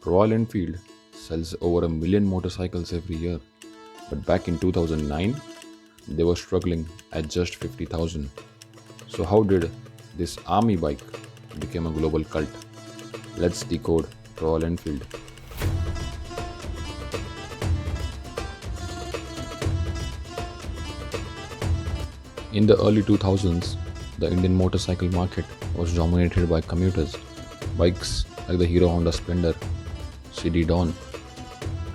Royal Enfield sells over a million motorcycles every year, but back in 2009, they were struggling at just 50,000. So, how did this army bike become a global cult? Let's decode Royal Enfield. In the early 2000s, the Indian motorcycle market was dominated by commuters. Bikes like the Hero Honda Splendor, CD Dawn,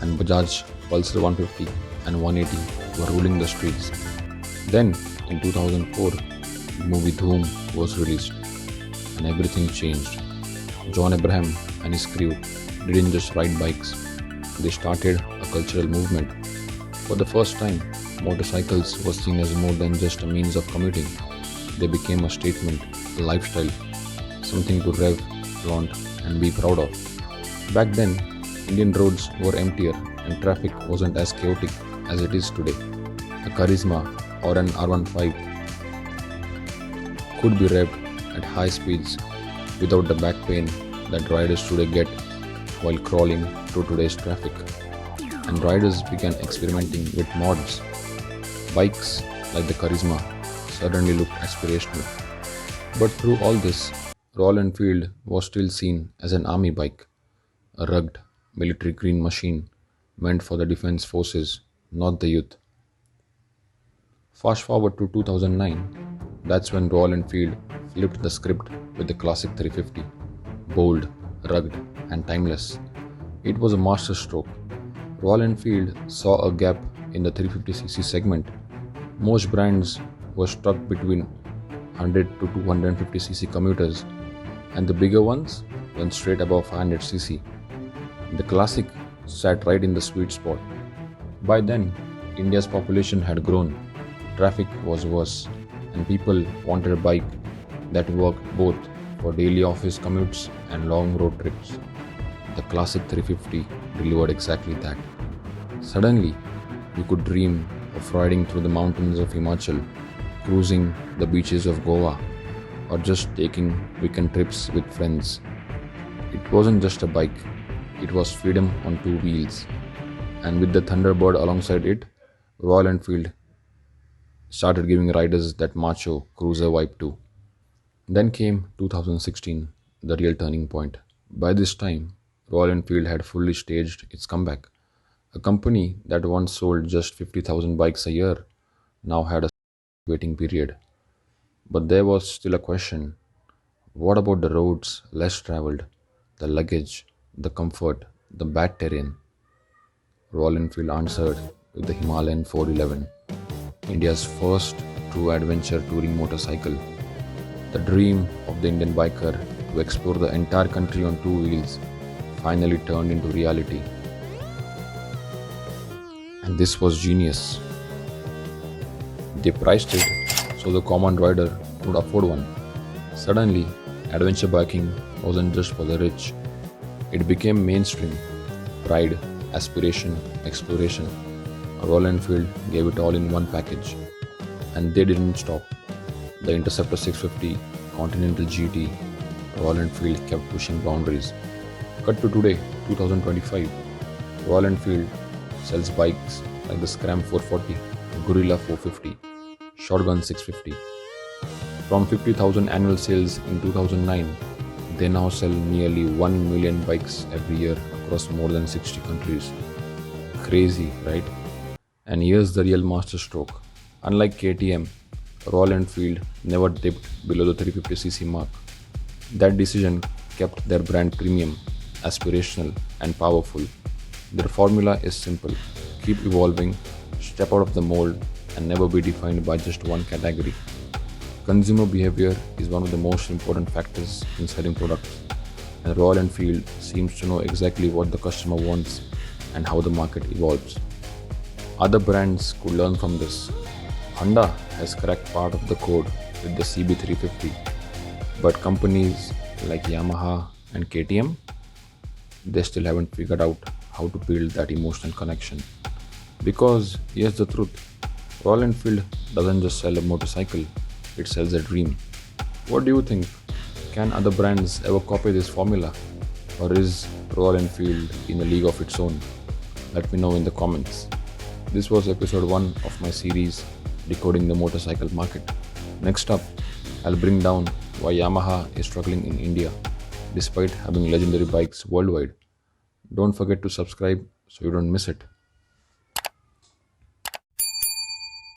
and Bajaj Pulsar 150 and 180 were ruling the streets. Then, in 2004, the movie Dhoom was released, and everything changed. John Abraham and his crew didn't just ride bikes, they started a cultural movement. For the first time, motorcycles were seen as more than just a means of commuting. They became a statement, a lifestyle, something to rev, flaunt, and be proud of. Back then, Indian roads were emptier and traffic wasn't as chaotic as it is today. A Charisma or an R15 could be revved at high speeds without the back pain that riders today get while crawling through today's traffic. And riders began experimenting with mods. Bikes like the Charisma suddenly looked aspirational. But through all this, Royal Enfield was still seen as an army bike, a rugged, military green machine meant for the defense forces, not the youth. Fast forward to 2009, that's when Royal Enfield flipped the script with the classic 350. Bold, rugged, and timeless. It was a masterstroke. Royal Enfield saw a gap in the 350cc segment. Most brands were stuck between 100 to 250cc commuters, and the bigger ones went straight above 500cc. The classic sat right in the sweet spot. By then, India's population had grown, traffic was worse, and people wanted a bike that worked both for daily office commutes and long road trips. The classic 350 delivered exactly that. Suddenly, you could dream of riding through the mountains of Himachal, cruising the beaches of Goa, or just taking weekend trips with friends. It wasn't just a bike, it was freedom on two wheels. And with the Thunderbird alongside it, Royal Enfield started giving riders that macho cruiser vibe too. Then came 2016, the real turning point. By this time, Royal Enfield had fully staged its comeback. A company that once sold just 50,000 bikes a year now had a waiting period. But there was still a question: what about the roads less traveled, the luggage, the comfort, the bad terrain? Royal Enfield answered with the Himalayan 411, India's first true adventure touring motorcycle. The dream of the Indian biker to explore the entire country on two wheels finally turned into reality. And this was genius. They priced it so the common rider would afford one. Suddenly, adventure biking wasn't just for the rich. It became mainstream. Pride, aspiration, exploration. Royal Enfield gave it all in one package. And they didn't stop. The Interceptor 650, Continental GT, Royal Enfield kept pushing boundaries. Cut to today, 2025. Royal Enfield sells bikes like the Scram 440, Gorilla 450, Shotgun 650. From 50,000 annual sales in 2009, they now sell nearly 1 million bikes every year across more than 60 countries. Crazy, right? And here's the real masterstroke. Unlike KTM, Royal Enfield never dipped below the 350cc mark. That decision kept their brand premium, aspirational, and powerful. Their formula is simple: keep evolving, step out of the mold, and never be defined by just one category. Consumer behavior is one of the most important factors in selling products, and Royal Enfield seems to know exactly what the customer wants and how the market evolves. Other brands could learn from this. Honda has cracked part of the code with the CB350, but companies like Yamaha and KTM, they still haven't figured out how to build that emotional connection. Because here's the truth: Royal Enfield doesn't just sell a motorcycle, it sells a dream. What do you think? Can other brands ever copy this formula? Or is Royal Enfield in a league of its own? Let me know in the comments. This was episode 1 of my series Decoding the Motorcycle Market. Next up, I'll bring down why Yamaha is struggling in India despite having legendary bikes worldwide. Don't forget to subscribe so you don't miss it.